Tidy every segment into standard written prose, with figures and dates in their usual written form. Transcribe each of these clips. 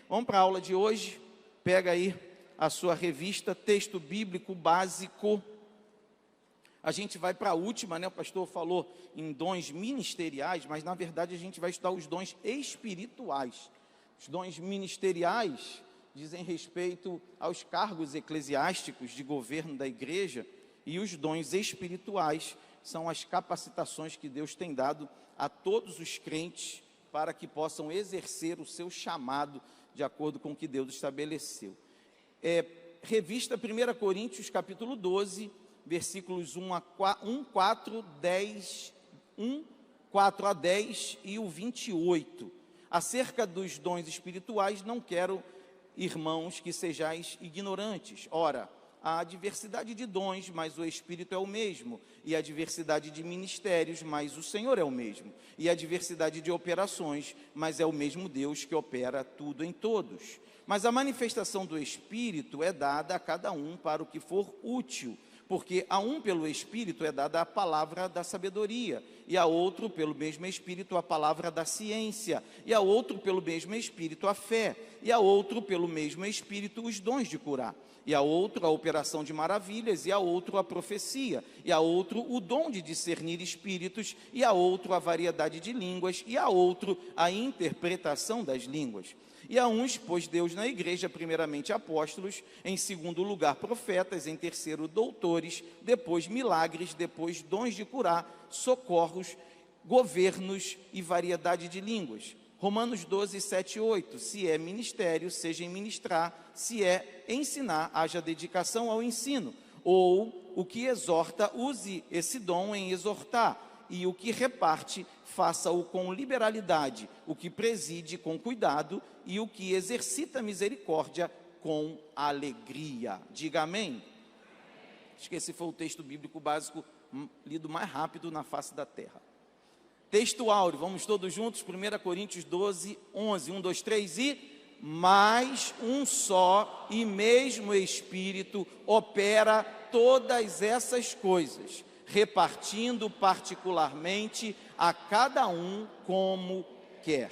Vamos para a aula de hoje. Pega aí a sua revista, texto bíblico básico. A gente vai para a última, né? O pastor falou em dons ministeriais, mas na verdade a gente vai estudar os dons espirituais. Os dons ministeriais dizem respeito aos cargos eclesiásticos de governo da igreja, e os dons espirituais são as capacitações que Deus tem dado a todos os crentes para que possam exercer o seu chamado de acordo com o que Deus estabeleceu. Revista 1 Coríntios, capítulo 12, versículos 1, 4 a 10 e o 28. Acerca dos dons espirituais, não quero, irmãos, que sejais ignorantes. Ora, há diversidade de dons, mas o Espírito é o mesmo, e a diversidade de ministérios, mas o Senhor é o mesmo, e a diversidade de operações, mas é o mesmo Deus que opera tudo em todos. Mas a manifestação do Espírito é dada a cada um para o que for útil, porque a um pelo Espírito é dada a palavra da sabedoria, e a outro pelo mesmo Espírito a palavra da ciência, e a outro pelo mesmo Espírito a fé, e a outro pelo mesmo Espírito os dons de curar, e a outro a operação de maravilhas, e a outro a profecia, e a outro o dom de discernir espíritos, e a outro a variedade de línguas, e a outro a interpretação das línguas. E a uns pôs Deus na igreja, primeiramente apóstolos, em segundo lugar profetas, em terceiro doutores, depois milagres, depois dons de curar, socorros, governos e variedade de línguas. Romanos 12, 7 e 8, se é ministério, seja em ministrar, se é ensinar, haja dedicação ao ensino, ou o que exorta, use esse dom em exortar, e o que reparte, faça-o com liberalidade, o que preside com cuidado, e o que exercita misericórdia com alegria. Diga amém. Acho que esse foi o texto bíblico básico lido mais rápido na face da terra. Texto áureo, vamos todos juntos, 1 Coríntios 12, 11, 1, 2, 3 e... Mas um só e mesmo Espírito opera todas essas coisas, repartindo particularmente a cada um como quer.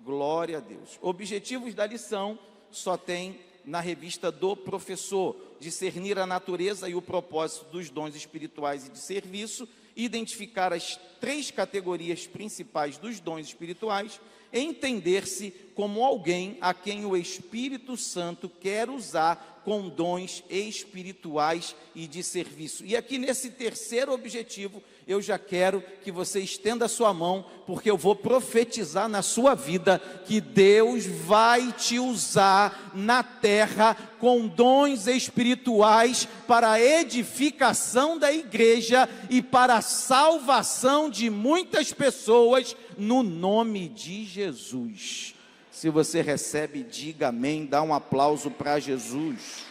Glória a Deus. Objetivos da lição só tem na revista do professor: discernir a natureza e o propósito dos dons espirituais e de serviço, identificar as 3 categorias principais dos dons espirituais, entender-se como alguém a quem o Espírito Santo quer usar com dons espirituais e de serviço. E aqui nesse terceiro objetivo, eu já quero que você estenda a sua mão, porque eu vou profetizar na sua vida que Deus vai te usar na terra com dons espirituais para a edificação da igreja e para a salvação de muitas pessoas, no nome de Jesus. Se você recebe, diga amém, dá um aplauso para Jesus.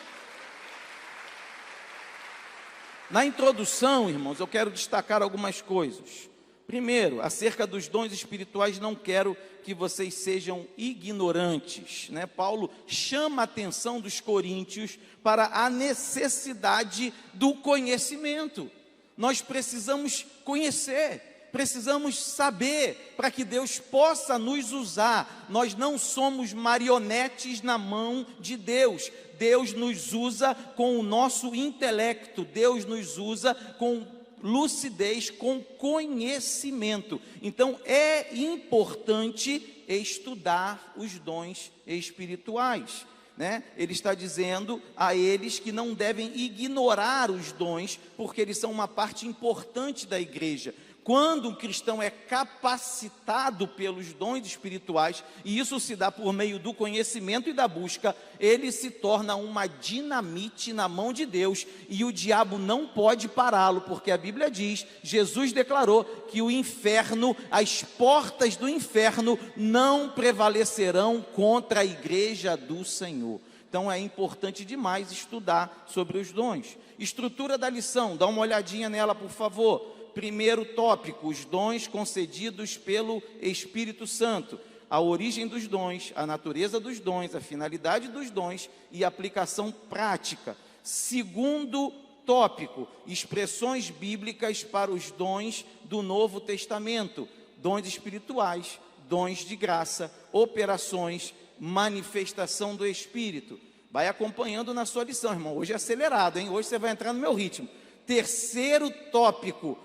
Na introdução, irmãos, eu quero destacar algumas coisas. Primeiro, acerca dos dons espirituais, não quero que vocês sejam ignorantes, né? Paulo chama a atenção dos coríntios para a necessidade do conhecimento. Nós precisamos conhecer, precisamos saber, para que Deus possa nos usar. Nós não somos marionetes na mão de Deus. Deus nos usa com o nosso intelecto, Deus nos usa com lucidez, com conhecimento. Então é importante estudar os dons espirituais, né? Ele está dizendo a eles que não devem ignorar os dons, porque eles são uma parte importante da igreja. Quando um cristão é capacitado pelos dons espirituais, e isso se dá por meio do conhecimento e da busca, ele se torna uma dinamite na mão de Deus, e o diabo não pode pará-lo, porque a Bíblia diz, Jesus declarou que o inferno, as portas do inferno não prevalecerão contra a igreja do Senhor. Então é importante demais estudar sobre os dons. Estrutura da lição, dá uma olhadinha nela, por favor. Primeiro tópico, os dons concedidos pelo Espírito Santo. A origem dos dons, a natureza dos dons, a finalidade dos dons e a aplicação prática. Segundo tópico, expressões bíblicas para os dons do Novo Testamento. Dons espirituais, dons de graça, operações, manifestação do Espírito. Vai acompanhando na sua lição, irmão. Hoje é acelerado, hein? Hoje você vai entrar no meu ritmo. Terceiro tópico,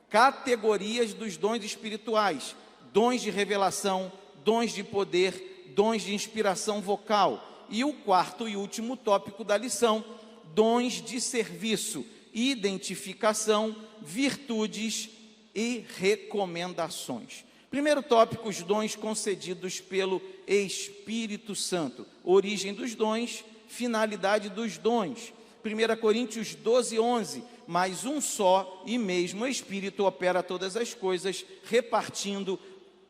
categorias dos dons espirituais: dons de revelação, dons de poder, dons de inspiração vocal. E o quarto e último tópico da lição, dons de serviço, identificação, virtudes e recomendações. Primeiro tópico, os dons concedidos pelo Espírito Santo. Origem dos dons, finalidade dos dons. 1 Coríntios 12, 11. Mas um só e mesmo Espírito opera todas as coisas, repartindo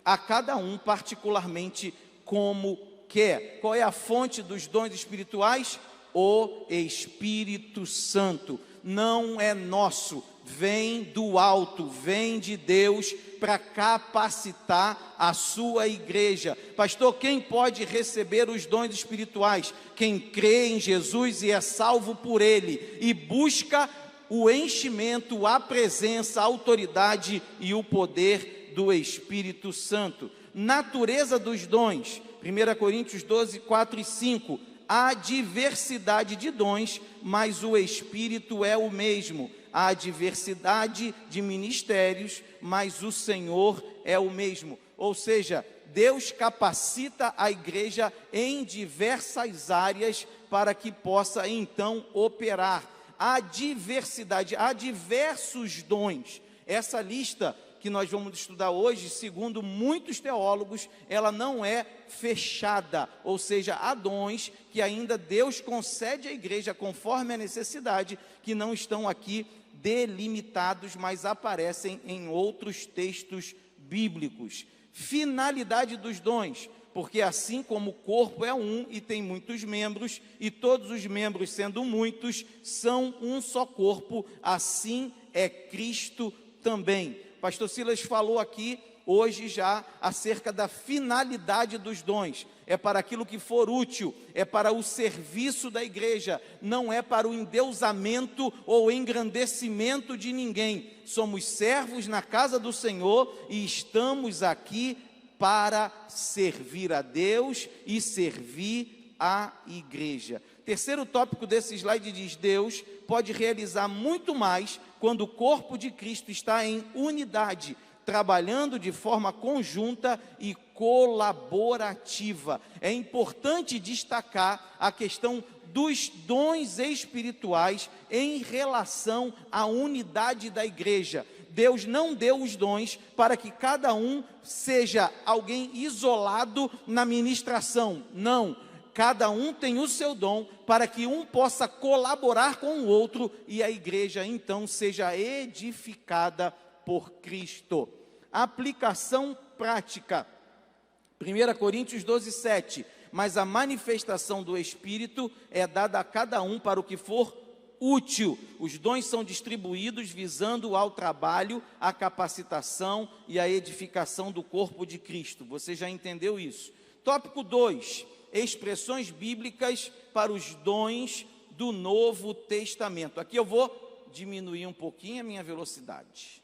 a cada um particularmente como quer. Qual é a fonte dos dons espirituais? O Espírito Santo. Não é nosso, vem do alto, vem de Deus para capacitar a sua igreja. Pastor, quem pode receber os dons espirituais? Quem crê em Jesus e é salvo por Ele e busca o enchimento, a presença, a autoridade e o poder do Espírito Santo. Natureza dos dons, 1 Coríntios 12, 4 e 5. Há diversidade de dons, mas o Espírito é o mesmo. Há diversidade de ministérios, mas o Senhor é o mesmo. Ou seja, Deus capacita a igreja em diversas áreas para que possa então operar. Há diversidade, há diversos dons. Essa lista que nós vamos estudar hoje, segundo muitos teólogos, ela não é fechada, ou seja, há dons que ainda Deus concede à igreja conforme a necessidade, que não estão aqui delimitados, mas aparecem em outros textos bíblicos. Finalidade dos dons, porque assim como o corpo é um e tem muitos membros, e todos os membros sendo muitos, são um só corpo, assim é Cristo também. Pastor Silas falou aqui hoje já acerca da finalidade dos dons. É para aquilo que for útil, é para o serviço da igreja, não é para o endeusamento ou engrandecimento de ninguém. Somos servos na casa do Senhor e estamos aqui para servir a Deus e servir a igreja. Terceiro tópico desse slide diz: Deus pode realizar muito mais quando o corpo de Cristo está em unidade, trabalhando de forma conjunta e colaborativa. É importante destacar a questão dos dons espirituais em relação à unidade da igreja. Deus não deu os dons para que cada um seja alguém isolado na ministração. Não. Cada um tem o seu dom para que um possa colaborar com o outro e a igreja então seja edificada por Cristo. Aplicação prática. 1 Coríntios 12, 7. Mas a manifestação do Espírito é dada a cada um para o que for útil. Os dons são distribuídos visando ao trabalho, a capacitação e a edificação do corpo de Cristo. Você já entendeu isso? Tópico 2. Expressões bíblicas para os dons do Novo Testamento. Aqui eu vou diminuir um pouquinho a minha velocidade,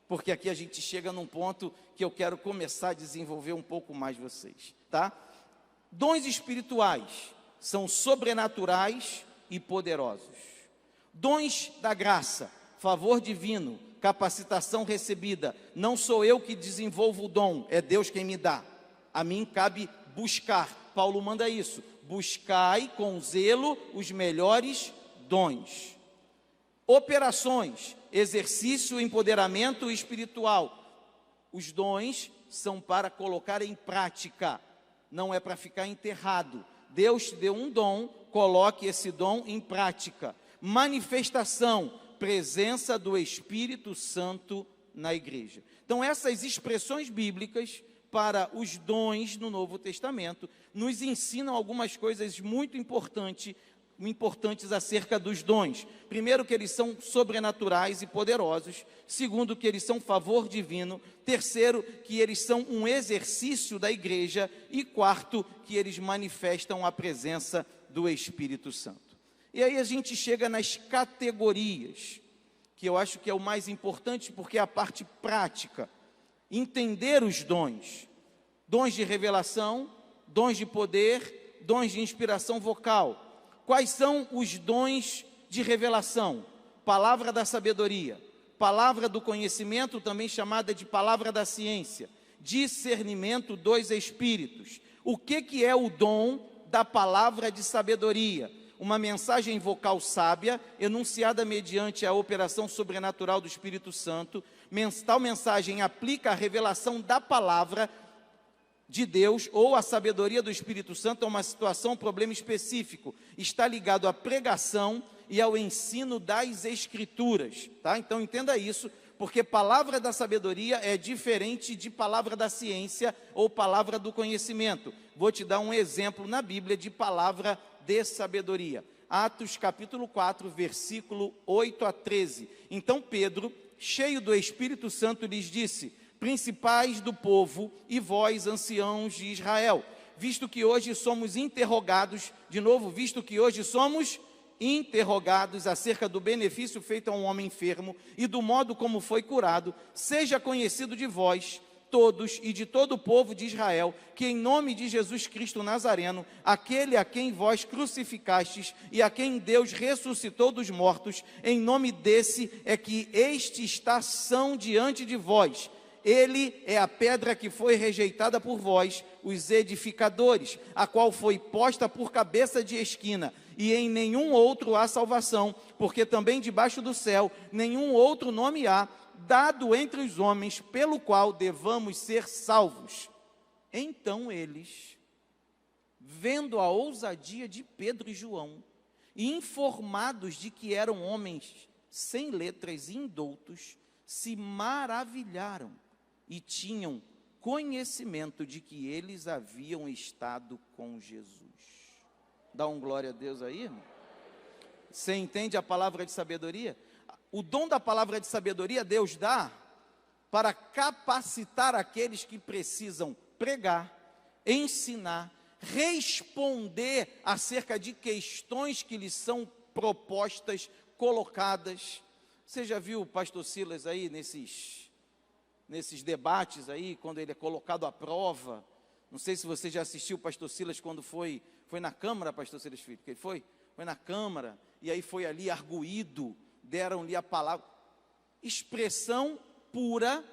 porque aqui a gente chega num ponto que eu quero começar a desenvolver um pouco mais vocês, tá? Dons espirituais são sobrenaturais e poderosos. Dons da graça, favor divino, capacitação recebida. Não sou eu que desenvolvo o dom, é Deus quem me dá. A mim cabe buscar. Paulo manda isso: buscai com zelo os melhores dons. Operações, exercício, empoderamento espiritual. Os dons são para colocar em prática, não é para ficar enterrado. Deus te deu um dom, coloque esse dom em prática. Manifestação, presença do Espírito Santo na igreja. Então essas expressões bíblicas para os dons no Novo Testamento nos ensinam algumas coisas muito importantes acerca dos dons. Primeiro, que eles são sobrenaturais e poderosos. Segundo, que eles são favor divino. Terceiro, que eles são um exercício da igreja. E quarto, que eles manifestam a presença do Espírito Santo. E aí a gente chega nas categorias, que eu acho que é o mais importante, porque é a parte prática. Entender os dons. Dons de revelação, dons de poder, dons de inspiração vocal. Quais são os dons de revelação? Palavra da sabedoria, palavra do conhecimento, também chamada de palavra da ciência, discernimento dos espíritos. O que é o dom da palavra de sabedoria? Uma mensagem vocal sábia, enunciada mediante a operação sobrenatural do Espírito Santo. Tal mensagem aplica a revelação da palavra de Deus ou a sabedoria do Espírito Santo a uma situação, um problema específico. Está ligado à pregação e ao ensino das Escrituras, tá? Então entenda isso, porque palavra da sabedoria é diferente de palavra da ciência ou palavra do conhecimento. Vou te dar um exemplo na Bíblia de palavra de sabedoria. Atos capítulo 4, versículo 8 a 13. Então Pedro, cheio do Espírito Santo, lhes disse: principais do povo e vós, anciãos de Israel, visto que hoje somos interrogados acerca do benefício feito a um homem enfermo e do modo como foi curado, seja conhecido de vós todos e de todo o povo de Israel, que em nome de Jesus Cristo Nazareno, aquele a quem vós crucificastes e a quem Deus ressuscitou dos mortos, em nome desse é que este está são diante de vós. Ele é a pedra que foi rejeitada por vós, os edificadores, a qual foi posta por cabeça de esquina, e em nenhum outro há salvação, porque também debaixo do céu nenhum outro nome há, dado entre os homens, pelo qual devamos ser salvos. Então eles, vendo a ousadia de Pedro e João, e informados de que eram homens sem letras e indoutos, se maravilharam e tinham conhecimento de que eles haviam estado com Jesus. Dá um glória a Deus aí, irmão? Você entende a palavra de sabedoria? O dom da palavra de sabedoria Deus dá para capacitar aqueles que precisam pregar, ensinar, responder acerca de questões que lhes são propostas, colocadas. Você já viu o pastor Silas aí nesses debates aí, quando ele é colocado à prova? Não sei se você já assistiu o pastor Silas quando foi na Câmara, pastor Silas Filho, que ele foi na Câmara, e aí foi ali arguído, deram-lhe a palavra, expressão pura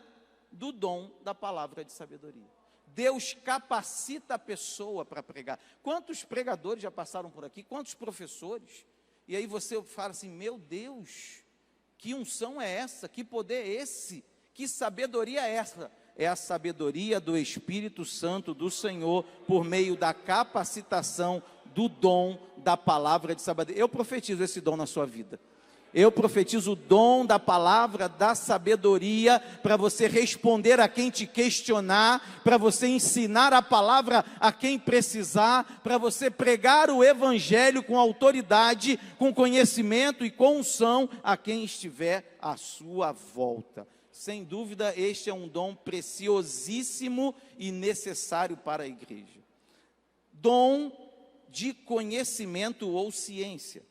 do dom da palavra de sabedoria. Deus capacita a pessoa para pregar. Quantos pregadores já passaram por aqui, quantos professores, e aí você fala assim: meu Deus, que unção é essa, que poder é esse, que sabedoria é essa? É a sabedoria do Espírito Santo do Senhor, por meio da capacitação do dom da palavra de sabedoria. Eu profetizo esse dom na sua vida. Eu profetizo o dom da palavra da sabedoria, para você responder a quem te questionar, para você ensinar a palavra a quem precisar, para você pregar o evangelho com autoridade, com conhecimento e com unção a quem estiver à sua volta. Sem dúvida, este é um dom preciosíssimo e necessário para a igreja. Dom de conhecimento ou ciência.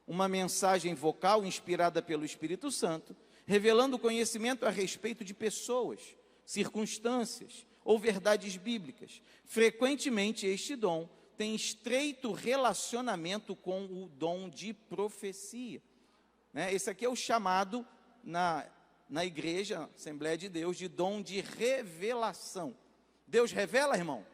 Uma mensagem vocal inspirada pelo Espírito Santo, revelando conhecimento a respeito de pessoas, circunstâncias ou verdades bíblicas. Frequentemente, este dom tem estreito relacionamento com o dom de profecia. Esse aqui é o chamado na igreja, Assembleia de Deus, de dom de revelação. Deus revela, irmão?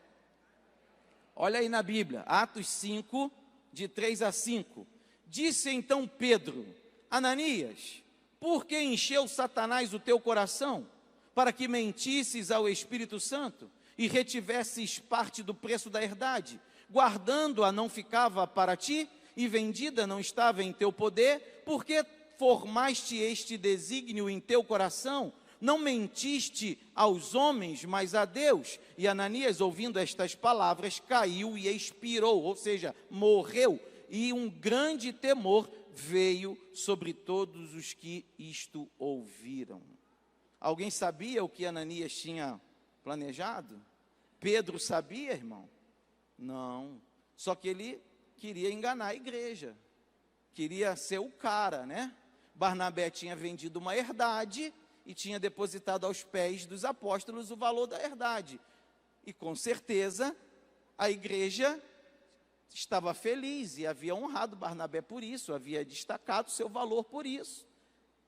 Olha aí na Bíblia, Atos 5, de 3 a 5. Disse então Pedro: Ananias, por que encheu Satanás o teu coração, para que mentisses ao Espírito Santo, e retivesses parte do preço da herdade? Guardando-a não ficava para ti, e vendida não estava em teu poder? Por que formaste este desígnio em teu coração? Não mentiste aos homens, mas a Deus. E Ananias, ouvindo estas palavras, caiu e expirou, ou seja, morreu. E um grande temor veio sobre todos os que isto ouviram. Alguém sabia o que Ananias tinha planejado? Pedro sabia, irmão? Não. Só que ele queria enganar a igreja. Queria ser o cara, né? Barnabé tinha vendido uma herdade e tinha depositado aos pés dos apóstolos o valor da herdade. E com certeza a igreja estava feliz e havia honrado Barnabé por isso, havia destacado seu valor por isso.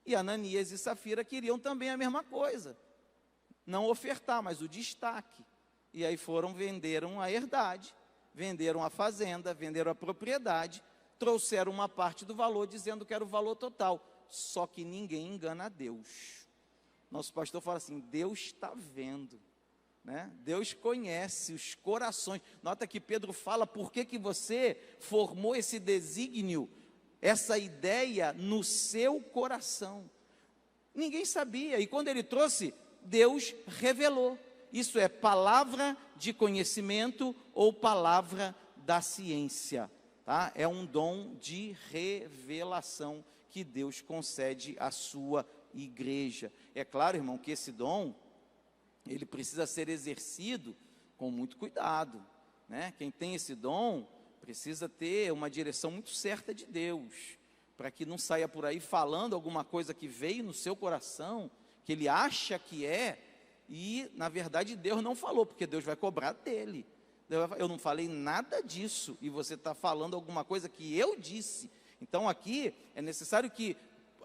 E Ananias e Safira queriam também a mesma coisa, não ofertar, mas o destaque. E aí venderam a herdade, venderam a fazenda, venderam a propriedade, trouxeram uma parte do valor, dizendo que era o valor total. Só que ninguém engana a Deus. Nosso pastor fala assim, Deus está vendo, né? Deus conhece os corações. Nota que Pedro fala, por que você formou esse desígnio, essa ideia no seu coração? Ninguém sabia, e quando ele trouxe, Deus revelou. Isso é palavra de conhecimento ou palavra da ciência, tá? É um dom de revelação que Deus concede à sua igreja. É claro, irmão, que esse dom, ele precisa ser exercido com muito cuidado, né? Quem tem esse dom precisa ter uma direção muito certa de Deus, para que não saia por aí falando alguma coisa que veio no seu coração, que ele acha que é, e na verdade Deus não falou, porque Deus vai cobrar dele. Eu não falei nada disso, e você está falando alguma coisa que eu disse. Então aqui é necessário que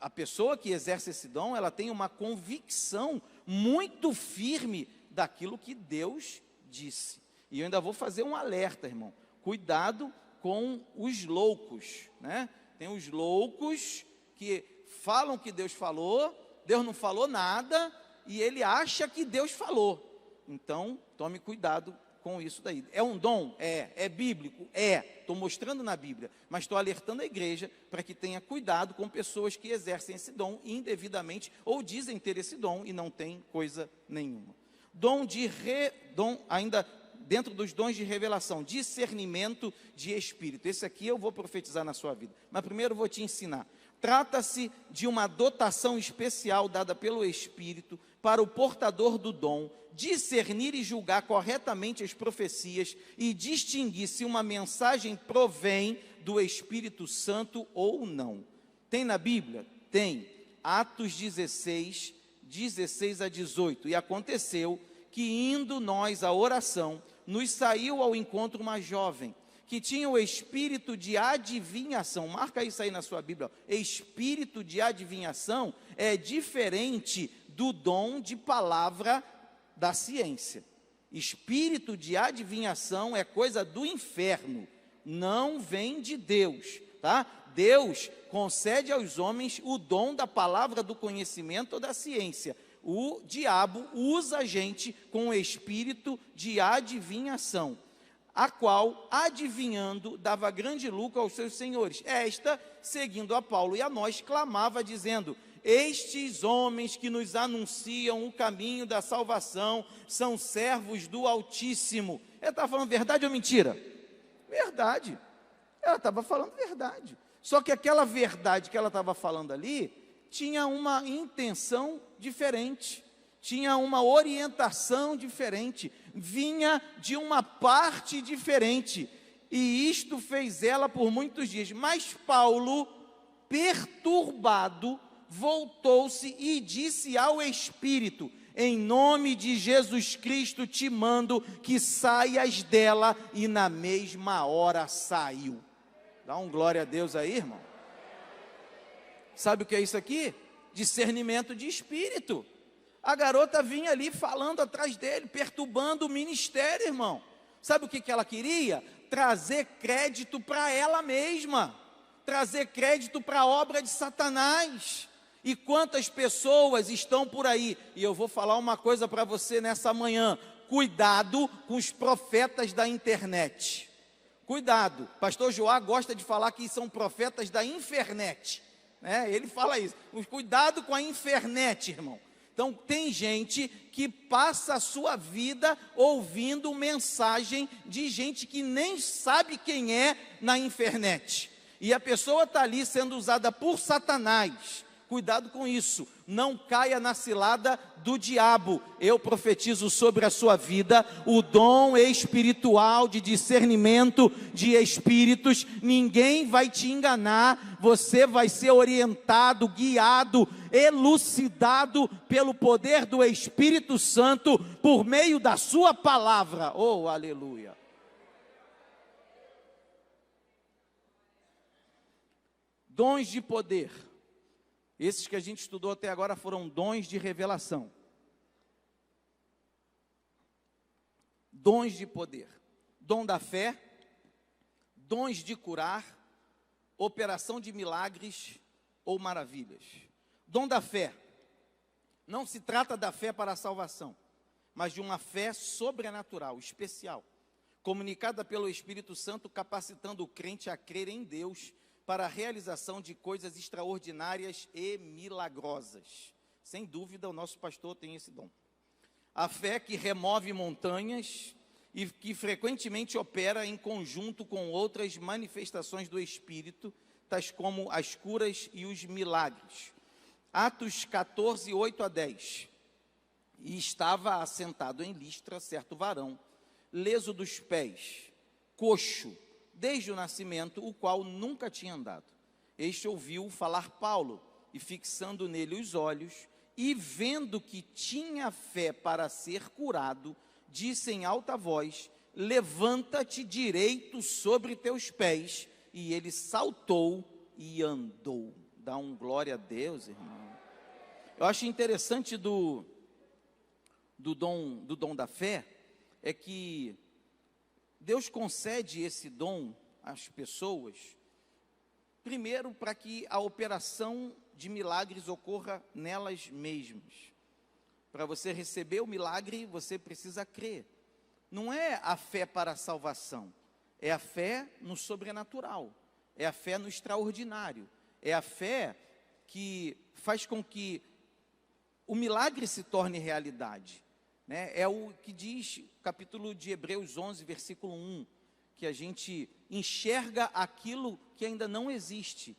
a pessoa que exerce esse dom, ela tenha uma convicção muito firme daquilo que Deus disse. E eu ainda vou fazer um alerta, irmão. Cuidado com os loucos, né? Tem os loucos que falam que Deus falou, Deus não falou nada, e ele acha que Deus falou. Então, tome cuidado com isso daí. É um dom? É bíblico? Estou mostrando na Bíblia, mas estou alertando a igreja para que tenha cuidado com pessoas que exercem esse dom indevidamente, ou dizem ter esse dom e não tem coisa nenhuma. Ainda dentro dos dons de revelação, discernimento de espírito. Esse aqui eu vou profetizar na sua vida, mas primeiro eu vou te ensinar. Trata-se de uma dotação especial dada pelo Espírito para o portador do dom discernir e julgar corretamente as profecias e distinguir se uma mensagem provém do Espírito Santo ou não. Tem na Bíblia? Tem. Atos 16, 16 a 18. E aconteceu que, indo nós à oração, nos saiu ao encontro uma jovem que tinha o espírito de adivinhação. Marca isso aí na sua Bíblia. Espírito de adivinhação é diferente do dom de palavra da ciência. Espírito de adivinhação é coisa do inferno, não vem de Deus, tá? Deus concede aos homens o dom da palavra do conhecimento ou da ciência. O diabo usa a gente com o espírito de adivinhação, a qual, adivinhando, dava grande lucro aos seus senhores. Esta, seguindo a Paulo e a nós, clamava, dizendo: estes homens que nos anunciam o caminho da salvação são servos do Altíssimo. Ela estava falando verdade ou mentira? Verdade. Ela estava falando verdade. Só que aquela verdade que ela estava falando ali tinha uma intenção diferente, tinha uma orientação diferente, vinha de uma parte diferente, e isto fez ela por muitos dias. Mas Paulo, perturbado, voltou-se e disse ao Espírito: em nome de Jesus Cristo te mando que saias dela, e na mesma hora saiu. Dá um glória a Deus aí, irmão. Sabe o que é isso aqui? Discernimento de espírito. A garota vinha ali falando atrás dele, perturbando o ministério, irmão. Sabe o que ela queria? Trazer crédito para ela mesma, trazer crédito para a obra de Satanás. E quantas pessoas estão por aí? E eu vou falar uma coisa para você nessa manhã: cuidado com os profetas da internet. Cuidado, pastor Joá gosta de falar que são profetas da infernet, né? Ele fala isso, cuidado com a infernet, irmão. Então tem gente que passa a sua vida ouvindo mensagem de gente que nem sabe quem é na internet, e a pessoa está ali sendo usada por Satanás. Cuidado com isso, não caia na cilada do diabo. Eu profetizo sobre a sua vida o dom espiritual de discernimento de espíritos. Ninguém vai te enganar, você vai ser orientado, guiado, elucidado pelo poder do Espírito Santo por meio da sua palavra. Oh, aleluia! Dons de poder. Esses que a gente estudou até agora foram dons de revelação. Dons de poder. Dom da fé, dons de curar, operação de milagres ou maravilhas. Dom da fé. Não se trata da fé para a salvação, mas de uma fé sobrenatural, especial, comunicada pelo Espírito Santo, capacitando o crente a crer em Deus para a realização de coisas extraordinárias e milagrosas. Sem dúvida, o nosso pastor tem esse dom. A fé que remove montanhas e que frequentemente opera em conjunto com outras manifestações do Espírito, tais como as curas e os milagres. Atos 14, 8 a 10. E estava assentado em Listra certo varão, leso dos pés, coxo, desde o nascimento, o qual nunca tinha andado. Este ouviu falar Paulo, e fixando nele os olhos, e vendo que tinha fé para ser curado, disse em alta voz: levanta-te direito sobre teus pés. E ele saltou e andou. Dá um glória a Deus, irmão. Eu acho interessante do dom da fé, é que Deus concede esse dom às pessoas, primeiro para que a operação de milagres ocorra nelas mesmas. Para você receber o milagre, você precisa crer. Não é a fé para a salvação, é a fé no sobrenatural, é a fé no extraordinário, é a fé que faz com que o milagre se torne realidade, né? É o que diz o capítulo de Hebreus 11, versículo 1, que a gente enxerga aquilo que ainda não existe,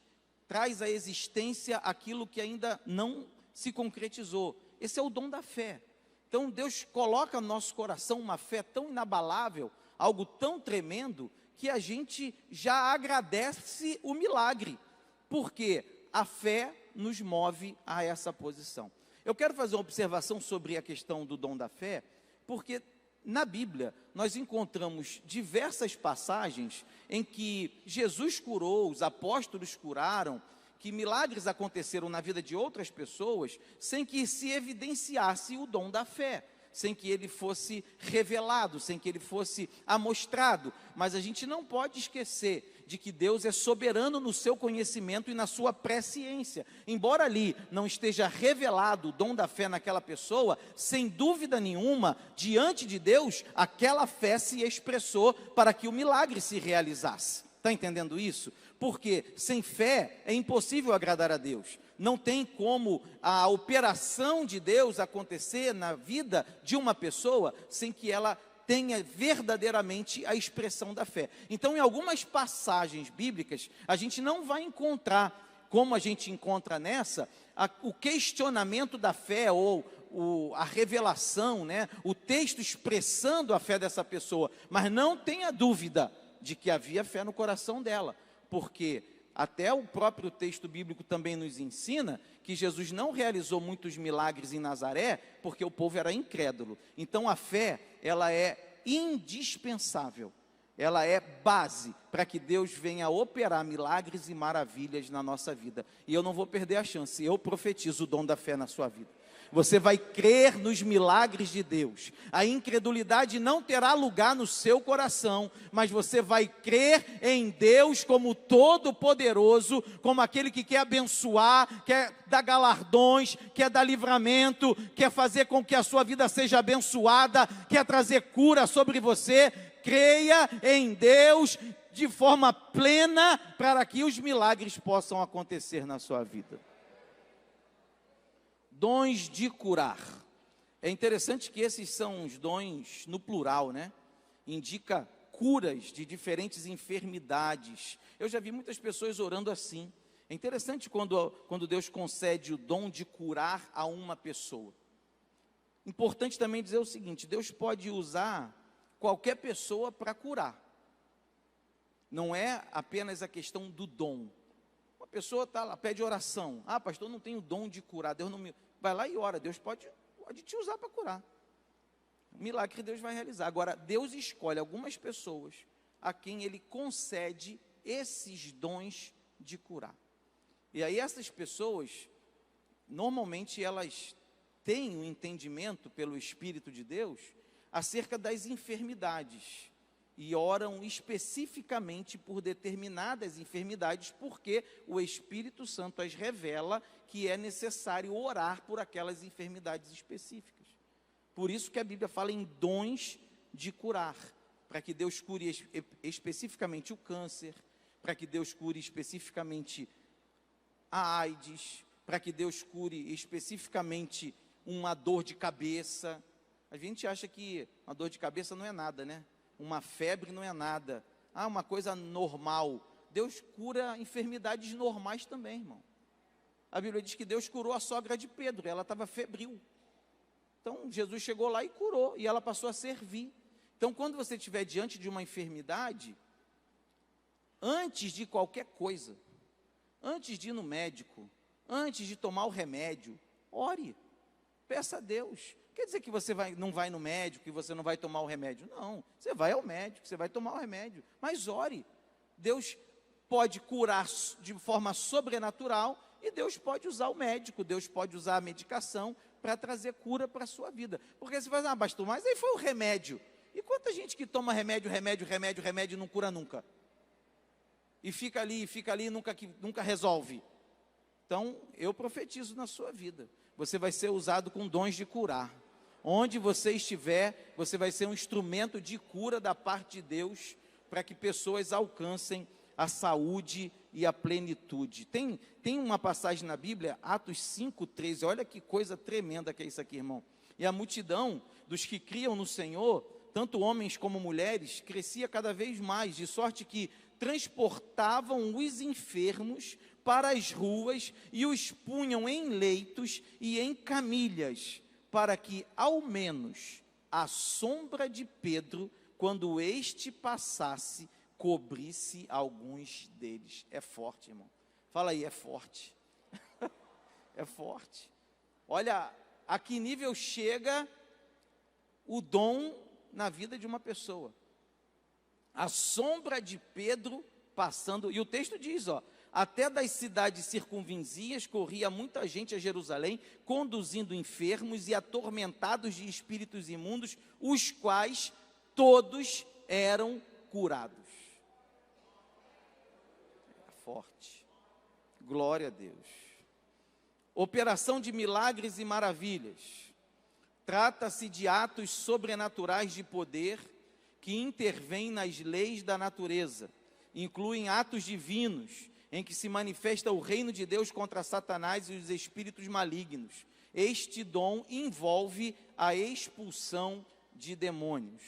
traz à existência aquilo que ainda não se concretizou. Esse é o dom da fé. Então Deus coloca no nosso coração uma fé tão inabalável, algo tão tremendo, que a gente já agradece o milagre, porque a fé nos move a essa posição. Eu quero fazer uma observação sobre a questão do dom da fé, porque na Bíblia nós encontramos diversas passagens em que Jesus curou, os apóstolos curaram, que milagres aconteceram na vida de outras pessoas, sem que se evidenciasse o dom da fé, sem que ele fosse revelado, sem que ele fosse amostrado. Mas a gente não pode esquecer de que Deus é soberano no seu conhecimento e na sua presciência. Embora ali não esteja revelado o dom da fé naquela pessoa, sem dúvida nenhuma, diante de Deus, aquela fé se expressou para que o milagre se realizasse. Está entendendo isso? Porque sem fé é impossível agradar a Deus. Não tem como a operação de Deus acontecer na vida de uma pessoa sem que ela tenha verdadeiramente a expressão da fé. Então, em algumas passagens bíblicas, a gente não vai encontrar, como a gente encontra nessa, o questionamento da fé ou a revelação, né? O texto expressando a fé dessa pessoa. Mas não tenha dúvida de que havia fé no coração dela, porque até o próprio texto bíblico também nos ensina que Jesus não realizou muitos milagres em Nazaré, porque o povo era incrédulo. Então a fé, ela é indispensável, ela é base para que Deus venha operar milagres e maravilhas na nossa vida. E eu não vou perder a chance, eu profetizo o dom da fé na sua vida. Você vai crer nos milagres de Deus. A incredulidade não terá lugar no seu coração, mas você vai crer em Deus como Todo-Poderoso, como aquele que quer abençoar, quer dar galardões, quer dar livramento, quer fazer com que a sua vida seja abençoada, quer trazer cura sobre você. Creia em Deus de forma plena para que os milagres possam acontecer na sua vida. Dons de curar. É interessante que esses são os dons no plural, né? Indica curas de diferentes enfermidades. Eu já vi muitas pessoas orando assim. É interessante quando Deus concede o dom de curar a uma pessoa. Importante também dizer o seguinte: Deus pode usar qualquer pessoa para curar. Não é apenas a questão do dom. Uma pessoa está lá, pede oração. Ah, pastor, não tenho o dom de curar. Deus não me... Vai lá e ora, Deus pode te usar para curar. O milagre que Deus vai realizar. Agora, Deus escolhe algumas pessoas a quem Ele concede esses dons de curar. E aí essas pessoas, normalmente elas têm um entendimento pelo Espírito de Deus acerca das enfermidades e oram especificamente por determinadas enfermidades, porque o Espírito Santo as revela que é necessário orar por aquelas enfermidades específicas. Por isso que a Bíblia fala em dons de curar, para que Deus cure especificamente o câncer, para que Deus cure especificamente a AIDS, para que Deus cure especificamente uma dor de cabeça. A gente acha que uma dor de cabeça não é nada, né? Uma febre não é nada. Uma coisa normal. Deus cura enfermidades normais também, irmão. A Bíblia diz que Deus curou a sogra de Pedro, ela estava febril. Então, Jesus chegou lá e curou, e ela passou a servir. Então, quando você estiver diante de uma enfermidade, antes de qualquer coisa, antes de ir no médico, antes de tomar o remédio, ore, peça a Deus. Quer dizer que você não vai no médico, que você não vai tomar o remédio. Não, você vai ao médico, você vai tomar o remédio. Mas ore. Deus pode curar de forma sobrenatural e Deus pode usar o médico, Deus pode usar a medicação para trazer cura para a sua vida. Porque você fala, pastor, mas aí foi o remédio. E quanta gente que toma remédio e não cura nunca? E fica ali, e nunca resolve. Então, eu profetizo na sua vida. Você vai ser usado com dons de curar. Onde você estiver, você vai ser um instrumento de cura da parte de Deus, para que pessoas alcancem a saúde e a plenitude. Tem uma passagem na Bíblia, Atos 5:13, olha que coisa tremenda que é isso aqui, irmão. E a multidão dos que criam no Senhor, tanto homens como mulheres, crescia cada vez mais, de sorte que transportavam os enfermos para as ruas e os punham em leitos e em camilhas, para que ao menos a sombra de Pedro, quando este passasse, cobrisse alguns deles. É forte, irmão. Fala aí, é forte. É forte. Olha, a que nível chega o dom na vida de uma pessoa. A sombra de Pedro passando, e o texto diz, até das cidades circunvizinhas corria muita gente a Jerusalém, conduzindo enfermos e atormentados de espíritos imundos, os quais todos eram curados. É forte. Glória a Deus. Operação de milagres e maravilhas. Trata-se de atos sobrenaturais de poder que intervêm nas leis da natureza. Incluem atos divinos, em que se manifesta o reino de Deus contra Satanás e os espíritos malignos. Este dom envolve a expulsão de demônios.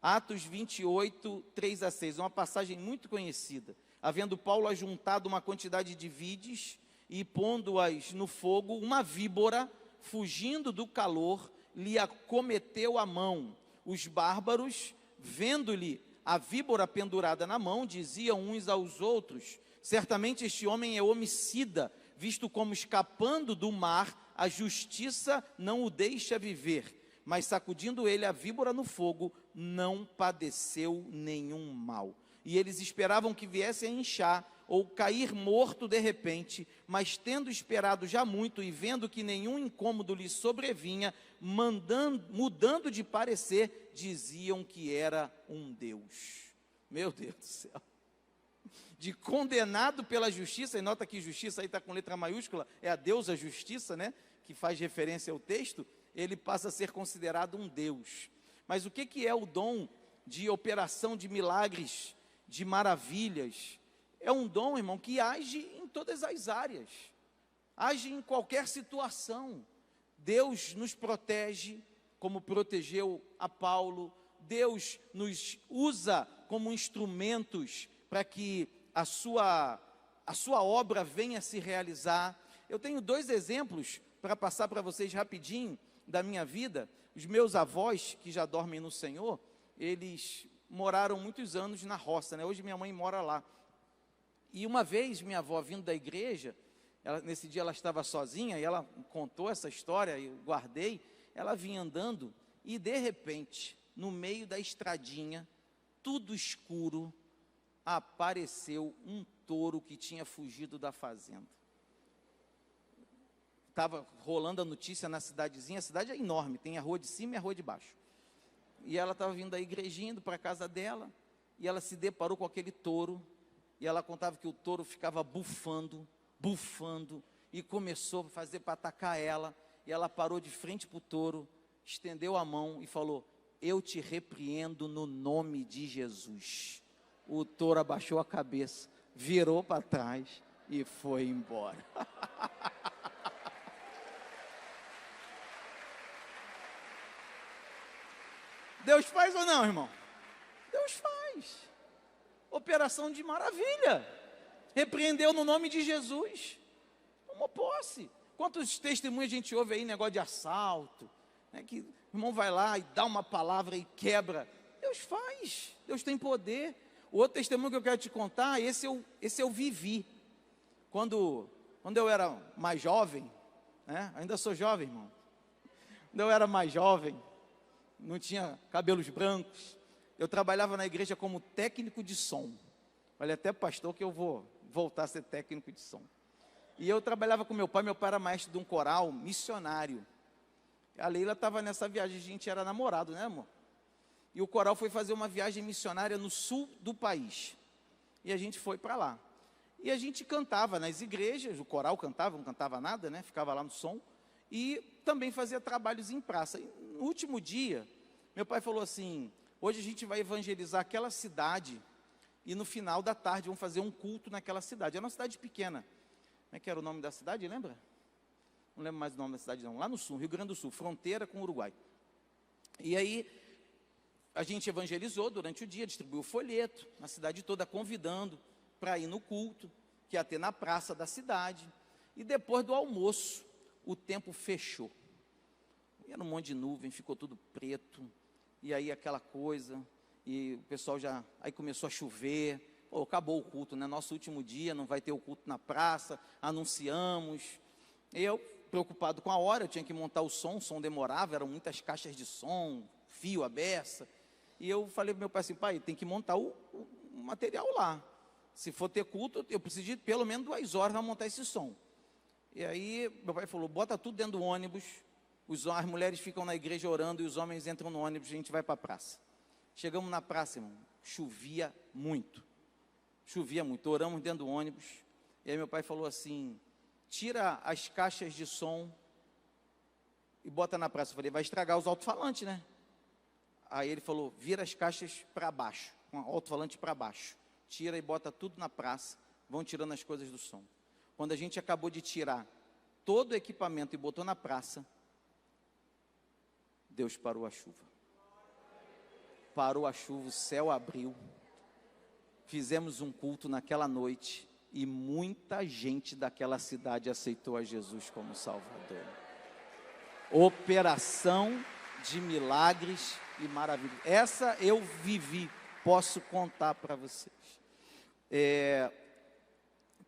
Atos 28, 3-6, uma passagem muito conhecida. Havendo Paulo ajuntado uma quantidade de vides e pondo-as no fogo, uma víbora, fugindo do calor, lhe acometeu a mão. Os bárbaros, vendo-lhe a víbora pendurada na mão, diziam uns aos outros: certamente este homem é homicida, visto como escapando do mar, a justiça não o deixa viver. Mas sacudindo ele a víbora no fogo, não padeceu nenhum mal. E eles esperavam que viesse a inchar ou cair morto de repente, mas tendo esperado já muito e vendo que nenhum incômodo lhe sobrevinha, mudando de parecer, diziam que era um Deus. Meu Deus do céu. De condenado pela justiça, e nota que justiça aí está com letra maiúscula, é a deusa justiça, né? Que faz referência ao texto, ele passa a ser considerado um Deus. Mas o que é o dom de operação de milagres, de maravilhas? É um dom, irmão, que age em todas as áreas, age em qualquer situação. Deus nos protege, como protegeu a Paulo. Deus nos usa como instrumentos para que a sua obra venha a se realizar. Eu tenho 2 exemplos para passar para vocês rapidinho da minha vida. Os meus avós, que já dormem no Senhor, eles moraram muitos anos na roça, né? Hoje minha mãe mora lá. E uma vez, minha avó vindo da igreja, nesse dia ela estava sozinha, e ela contou essa história, eu guardei, ela vinha andando, e de repente, no meio da estradinha, tudo escuro, apareceu um touro que tinha fugido da fazenda. Estava rolando a notícia na cidadezinha, a cidade é enorme, tem a rua de cima e a rua de baixo. E ela estava vindo da igrejinha, indo para a casa dela, e ela se deparou com aquele touro, e ela contava que o touro ficava bufando, e começou a fazer para atacar ela, e ela parou de frente para o touro, estendeu a mão e falou: eu te repreendo no nome de Jesus. O touro abaixou a cabeça, virou para trás e foi embora. Deus faz ou não, irmão? Deus faz. Operação de maravilha. Repreendeu no nome de Jesus. Tomou posse. Quantos testemunhos a gente ouve aí, negócio de assalto, né, que o irmão vai lá e dá uma palavra e quebra. Deus faz. Deus tem poder. O outro testemunho que eu quero te contar, esse eu vivi. Quando eu era mais jovem, né, ainda sou jovem, irmão. Quando eu era mais jovem, não tinha cabelos brancos, eu trabalhava na igreja como técnico de som. Falei até pastor que eu vou voltar a ser técnico de som. E eu trabalhava com meu pai era maestro de um coral missionário. A Leila estava nessa viagem, a gente era namorado, né, amor? E o coral foi fazer uma viagem missionária no sul do país. E a gente foi para lá. E a gente cantava nas igrejas, o coral cantava, não cantava nada, né? Ficava lá no som. E também fazia trabalhos em praça. E no último dia, meu pai falou assim: hoje a gente vai evangelizar aquela cidade e no final da tarde vamos fazer um culto naquela cidade. É uma cidade pequena. Como é que era o nome da cidade, lembra? Não lembro mais o nome da cidade não. Lá no sul, Rio Grande do Sul, fronteira com o Uruguai. E aí, a gente evangelizou durante o dia, distribuiu folheto na cidade toda, convidando para ir no culto, que ia ter na praça da cidade. E depois do almoço, o tempo fechou. E era um monte de nuvem, ficou tudo preto. E aí aquela coisa, e o pessoal aí começou a chover. Pô, acabou o culto, né? Nosso último dia, não vai ter o culto na praça, anunciamos. Eu, preocupado com a hora, eu tinha que montar o som demorava, eram muitas caixas de som, fio, a beça. E eu falei para meu pai assim: pai, tem que montar o material lá. Se for ter culto, eu preciso de pelo menos 2 horas para montar esse som. E aí, meu pai falou: bota tudo dentro do ônibus, as mulheres ficam na igreja orando e os homens entram no ônibus, a gente vai para a praça. Chegamos na praça, irmão, chovia muito, oramos dentro do ônibus. E aí meu pai falou assim: tira as caixas de som e bota na praça. Eu falei: vai estragar os alto-falantes, né? Aí ele falou: vira as caixas para baixo, com o alto-falante para baixo, tira e bota tudo na praça, vão tirando as coisas do som. Quando a gente acabou de tirar todo o equipamento e botou na praça, Deus parou a chuva. Parou a chuva, o céu abriu. Fizemos um culto naquela noite e muita gente daquela cidade aceitou a Jesus como Salvador. Operação de milagres e maravilhas. Essa eu vivi, posso contar para vocês.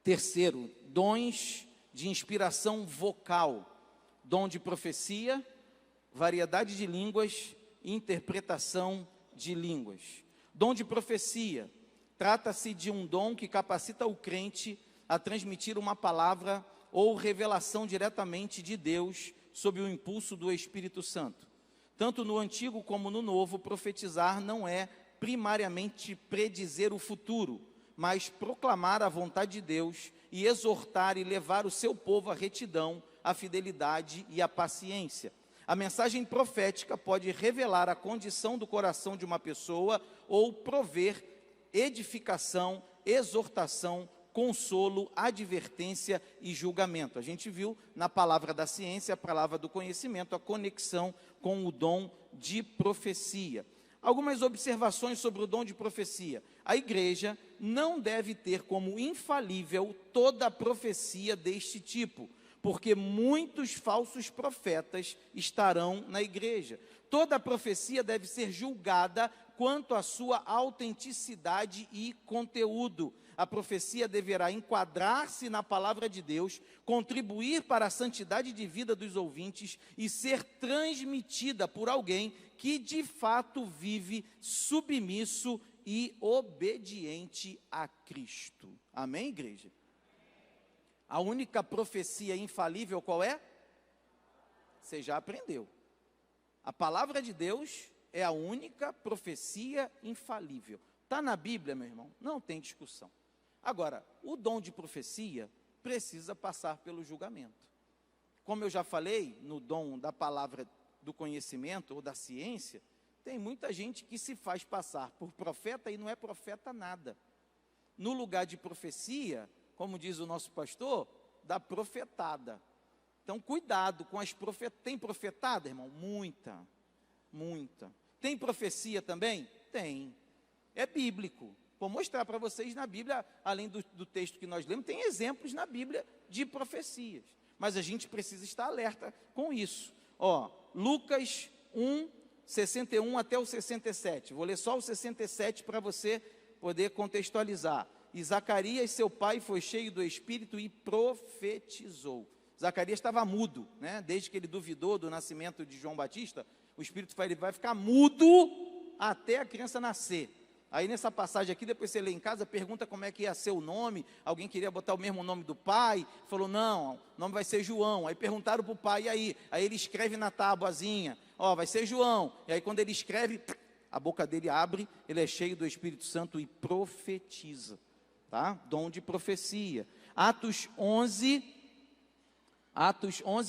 Terceiro, dons de inspiração vocal, dom de profecia, variedade de línguas e interpretação de línguas. Dom de profecia, trata-se de um dom que capacita o crente a transmitir uma palavra ou revelação diretamente de Deus sob o impulso do Espírito Santo. Tanto no Antigo como no Novo, profetizar não é primariamente predizer o futuro, mas proclamar a vontade de Deus e exortar e levar o seu povo à retidão, à fidelidade e à paciência. A mensagem profética pode revelar a condição do coração de uma pessoa ou prover edificação, exortação, consolo, advertência e julgamento. A gente viu na palavra da ciência, a palavra do conhecimento, a conexão com o dom de profecia. Algumas observações sobre o dom de profecia. A igreja não deve ter como infalível toda a profecia deste tipo, porque muitos falsos profetas estarão na igreja. Toda a profecia deve ser julgada quanto à sua autenticidade e conteúdo. A profecia deverá enquadrar-se na palavra de Deus, contribuir para a santidade de vida dos ouvintes e ser transmitida por alguém que de fato vive submisso e obediente a Cristo. Amém, igreja? A única profecia infalível qual é? Você já aprendeu. A palavra de Deus é a única profecia infalível. Está na Bíblia, meu irmão? Não tem discussão. Agora, o dom de profecia precisa passar pelo julgamento. Como eu já falei, no dom da palavra do conhecimento ou da ciência, tem muita gente que se faz passar por profeta e não é profeta nada. No lugar de profecia, como diz o nosso pastor, da profetada. Então, cuidado com as profetas. Tem profetada, irmão? Muita, muita. Tem profecia também? Tem. É bíblico. Vou mostrar para vocês na Bíblia, além do texto que nós lemos, tem exemplos na Bíblia de profecias. Mas a gente precisa estar alerta com isso. Ó, Lucas 1, 61 até o 67. Vou ler só o 67 para você poder contextualizar. E Zacarias, seu pai, foi cheio do Espírito e profetizou. Zacarias estava mudo, né? Desde que ele duvidou do nascimento de João Batista, o Espírito vai ficar mudo até a criança nascer. Aí nessa passagem aqui, depois você lê em casa, pergunta como é que ia ser o nome. Alguém queria botar o mesmo nome do pai, falou, não, o nome vai ser João. Aí perguntaram para o pai, e aí? Aí ele escreve na tábuazinha, ó, vai ser João. E aí quando ele escreve, a boca dele abre, ele é cheio do Espírito Santo e profetiza, tá? Dom de profecia. Atos 11,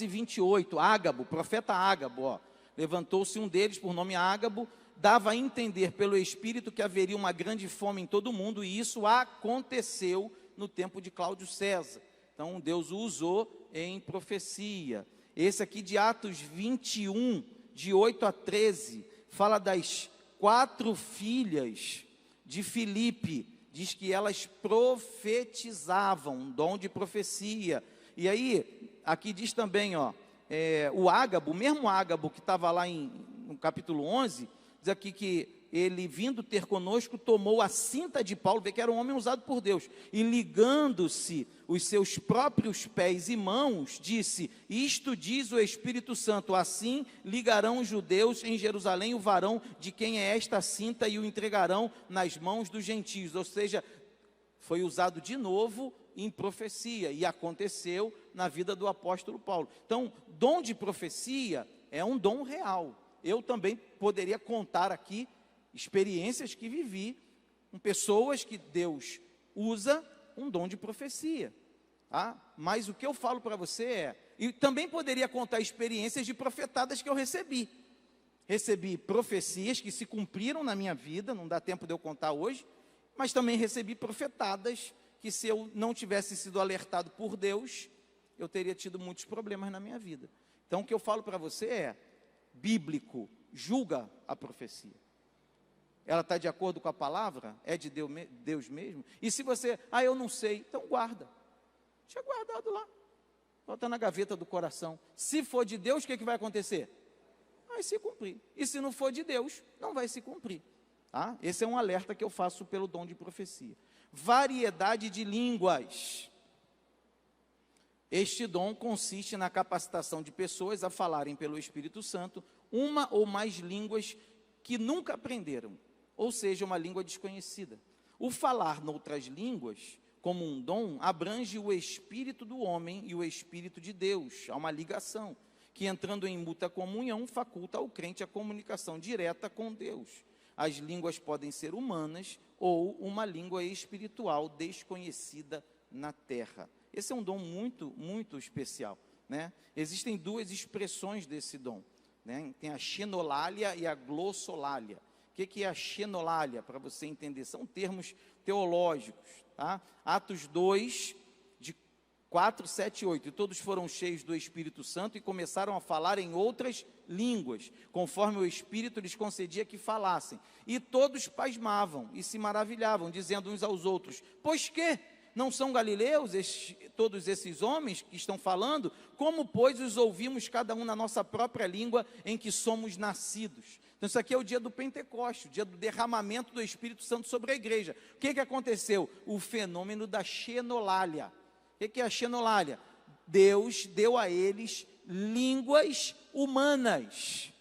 28, Ágabo, profeta Ágabo, ó. Levantou-se um deles, por nome Ágabo, dava a entender pelo Espírito que haveria uma grande fome em todo o mundo, e isso aconteceu no tempo de Cláudio César. Então, Deus o usou em profecia. Esse aqui de Atos 21, de 8 a 13, fala das 4 filhas de Filipe, diz que elas profetizavam, um dom de profecia. E aí, aqui diz também, ó, o Ágabo, o mesmo Ágabo que estava lá no capítulo 11, diz aqui que ele, vindo ter conosco, tomou a cinta de Paulo, vê que era um homem usado por Deus, e ligando-se os seus próprios pés e mãos, disse, isto diz o Espírito Santo, assim ligarão os judeus em Jerusalém o varão de quem é esta cinta e o entregarão nas mãos dos gentios. Ou seja, foi usado de novo em profecia, e aconteceu na vida do apóstolo Paulo. Então, dom de profecia é um dom real. Eu também poderia contar aqui experiências que vivi com pessoas que Deus usa um dom de profecia, tá? Mas o que eu falo para você e também poderia contar experiências de profetadas que eu recebi. Recebi profecias que se cumpriram na minha vida, não dá tempo de eu contar hoje, mas também recebi profetadas que, se eu não tivesse sido alertado por Deus, eu teria tido muitos problemas na minha vida. Então, o que eu falo para você bíblico, julga a profecia. Ela está de acordo com a palavra? É de Deus mesmo? E se você, eu não sei, então guarda. Deixa guardado lá. Bota na gaveta do coração. Se for de Deus, o que vai acontecer? Vai se cumprir. E se não for de Deus, não vai se cumprir. Tá? Esse é um alerta que eu faço pelo dom de profecia. Variedade de línguas. Este dom consiste na capacitação de pessoas a falarem pelo Espírito Santo uma ou mais línguas que nunca aprenderam, ou seja, uma língua desconhecida. O falar noutras línguas, como um dom, abrange o espírito do homem e o espírito de Deus. Há uma ligação, que entrando em mútua comunhão, faculta ao crente a comunicação direta com Deus. As línguas podem ser humanas ou uma língua espiritual desconhecida na terra. Esse é um dom muito, muito especial, né? Existem 2 expressões desse dom, né? Tem a xenolália e a glossolalia. O que é a xenolália, para você entender? São termos teológicos, tá? Atos 2, de 4, 7 e 8. E todos foram cheios do Espírito Santo e começaram a falar em outras línguas, conforme o Espírito lhes concedia que falassem. E todos pasmavam e se maravilhavam, dizendo uns aos outros, pois que? Não são galileus todos esses homens que estão falando? Como, pois, os ouvimos cada um na nossa própria língua em que somos nascidos? Então, isso aqui é o dia do Pentecoste, o dia do derramamento do Espírito Santo sobre a igreja. O que aconteceu? O fenômeno da xenolália. O que é a xenolália? Deus deu a eles línguas humanas.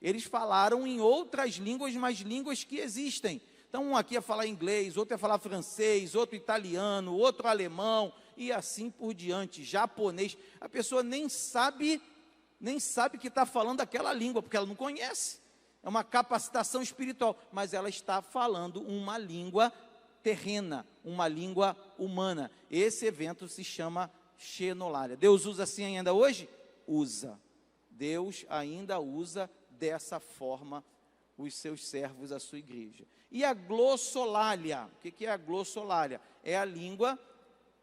Eles falaram em outras línguas, mas línguas que existem. Então, um aqui ia falar inglês, outro ia falar francês, outro italiano, outro alemão, e assim por diante, japonês. A pessoa nem sabe que está falando aquela língua, porque ela não conhece. É uma capacitação espiritual, mas ela está falando uma língua terrena, uma língua humana. Esse evento se chama Xenolália. Deus usa assim ainda hoje? Usa. Deus ainda usa dessa forma os seus servos, a sua igreja. E a glossolalia, o que é a glossolalia? É a língua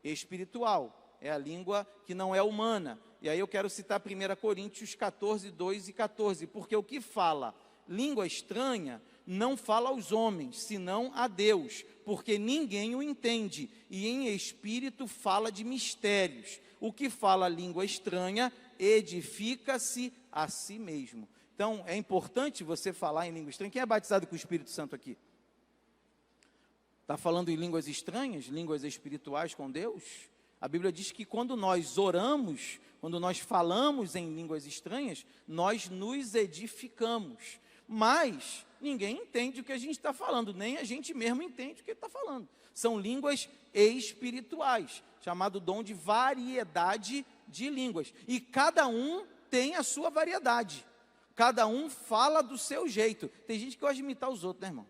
espiritual, é a língua que não é humana. E aí eu quero citar 1 Coríntios 14, 2 e 14, porque o que fala língua estranha não fala aos homens, senão a Deus, porque ninguém o entende, e em espírito fala de mistérios. O que fala língua estranha edifica-se a si mesmo. Então, é importante você falar em língua estranha. Quem é batizado com o Espírito Santo aqui? Está falando em línguas estranhas, línguas espirituais com Deus? A Bíblia diz que quando nós oramos, quando nós falamos em línguas estranhas, nós nos edificamos. Mas ninguém entende o que a gente está falando, nem a gente mesmo entende o que está falando. São línguas espirituais, chamado dom de variedade de línguas. E cada um tem a sua variedade. Cada um fala do seu jeito. Tem gente que gosta de imitar os outros, né, irmão?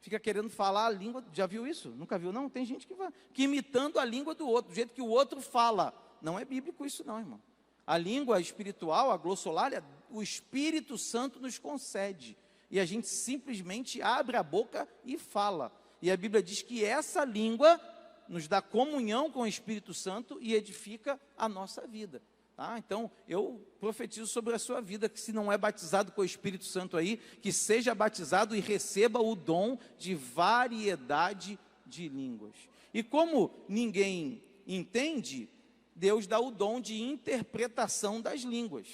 Fica querendo falar a língua, já viu isso? Nunca viu, não? Tem gente que imitando a língua do outro, do jeito que o outro fala. Não é bíblico isso não, irmão. A língua espiritual, a glossolalia, o Espírito Santo nos concede. E a gente simplesmente abre a boca e fala. E a Bíblia diz que essa língua nos dá comunhão com o Espírito Santo e edifica a nossa vida. Tá? Então, eu profetizo sobre a sua vida, que se não é batizado com o Espírito Santo aí, que seja batizado e receba o dom de variedade de línguas. E como ninguém entende, Deus dá o dom de interpretação das línguas.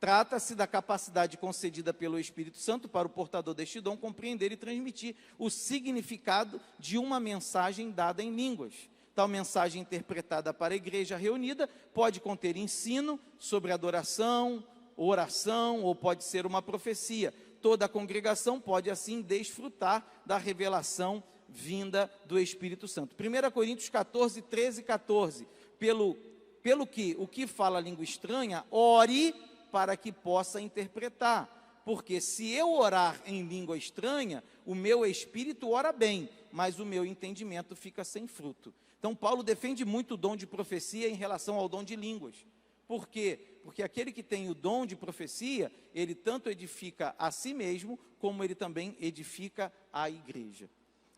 Trata-se da capacidade concedida pelo Espírito Santo para o portador deste dom compreender e transmitir o significado de uma mensagem dada em línguas. Tal mensagem interpretada para a igreja reunida pode conter ensino sobre adoração, oração, ou pode ser uma profecia. Toda a congregação pode assim desfrutar da revelação vinda do Espírito Santo. 1 Coríntios 14, 13 e 14. Pelo que o que fala língua estranha, ore para que possa interpretar. Porque se eu orar em língua estranha, o meu espírito ora bem, mas o meu entendimento fica sem fruto. Então, Paulo defende muito o dom de profecia em relação ao dom de línguas. Por quê? Porque aquele que tem o dom de profecia, ele tanto edifica a si mesmo, como ele também edifica a igreja.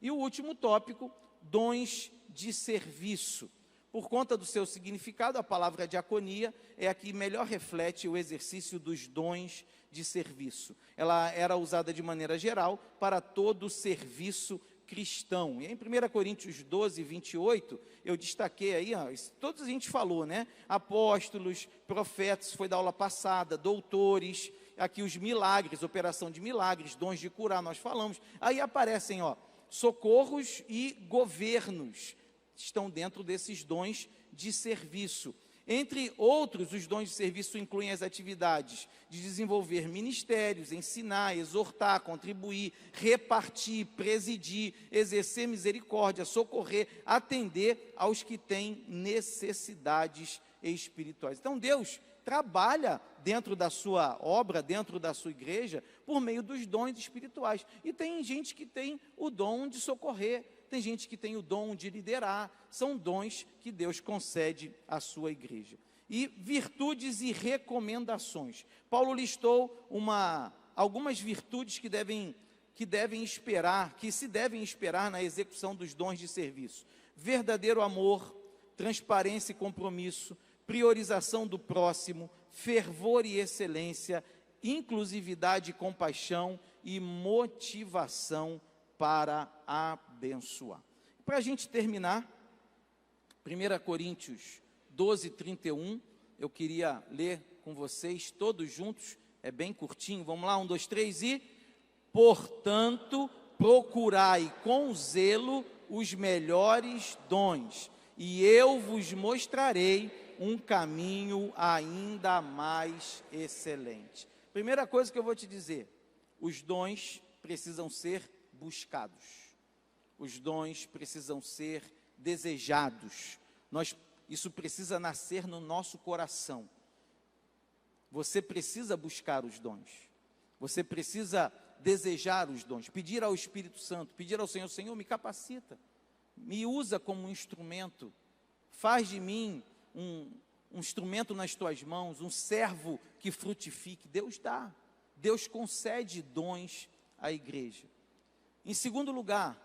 E o último tópico, dons de serviço. Por conta do seu significado, a palavra diaconia é a que melhor reflete o exercício dos dons de serviço. Ela era usada de maneira geral para todo o serviço cristão. E em 1 Coríntios 12, 28, eu destaquei aí, todos a gente falou, né? Apóstolos, profetas, foi da aula passada, doutores, aqui os milagres, operação de milagres, dons de curar, nós falamos. Aí aparecem, socorros e governos, estão dentro desses dons de serviço. Entre outros, os dons de serviço incluem as atividades de desenvolver ministérios, ensinar, exortar, contribuir, repartir, presidir, exercer misericórdia, socorrer, atender aos que têm necessidades espirituais. Então, Deus trabalha dentro da sua obra, dentro da sua igreja, por meio dos dons espirituais. E tem gente que tem o dom de socorrer, tem gente que tem o dom de liderar, são dons que Deus concede à sua igreja. E virtudes e recomendações. Paulo listou algumas virtudes que se devem esperar na execução dos dons de serviço. Verdadeiro amor, transparência e compromisso, priorização do próximo, fervor e excelência, inclusividade e compaixão e motivação para abençoar. Para a gente terminar, 1 Coríntios 12, 31, eu queria ler com vocês todos juntos, é bem curtinho, vamos lá, 1, 2, 3 e... Portanto, procurai com zelo os melhores dons, e eu vos mostrarei um caminho ainda mais excelente. Primeira coisa que eu vou te dizer, os dons precisam ser buscados. Os dons precisam ser desejados. Isso precisa nascer no nosso coração. Você precisa buscar os dons. Você precisa desejar os dons. Pedir ao Espírito Santo, pedir ao Senhor, Senhor, me capacita. Me usa como um instrumento. Faz de mim um instrumento nas tuas mãos, um servo que frutifique. Deus dá. Deus concede dons à igreja. Em segundo lugar,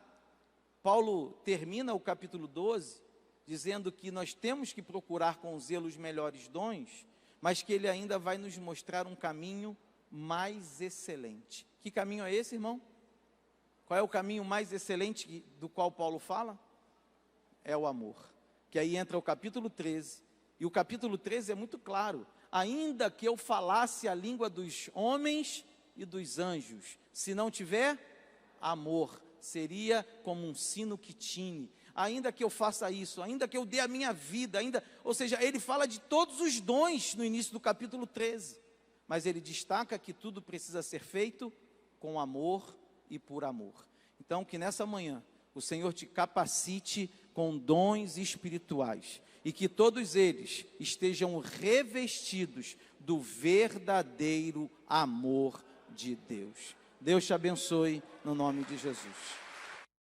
Paulo termina o capítulo 12, dizendo que nós temos que procurar com zelo os melhores dons, mas que ele ainda vai nos mostrar um caminho mais excelente. Que caminho é esse, irmão? Qual é o caminho mais excelente do qual Paulo fala? É o amor. Que aí entra o capítulo 13, e o capítulo 13 é muito claro. Ainda que eu falasse a língua dos homens e dos anjos, se não tiver amor, seria como um sino que tine. Ainda que eu faça isso, ainda que eu dê a minha vida, ou seja, ele fala de todos os dons no início do capítulo 13, mas ele destaca que tudo precisa ser feito com amor e por amor. Então, que nessa manhã o Senhor te capacite com dons espirituais e que todos eles estejam revestidos do verdadeiro amor de Deus. Deus te abençoe no nome de Jesus.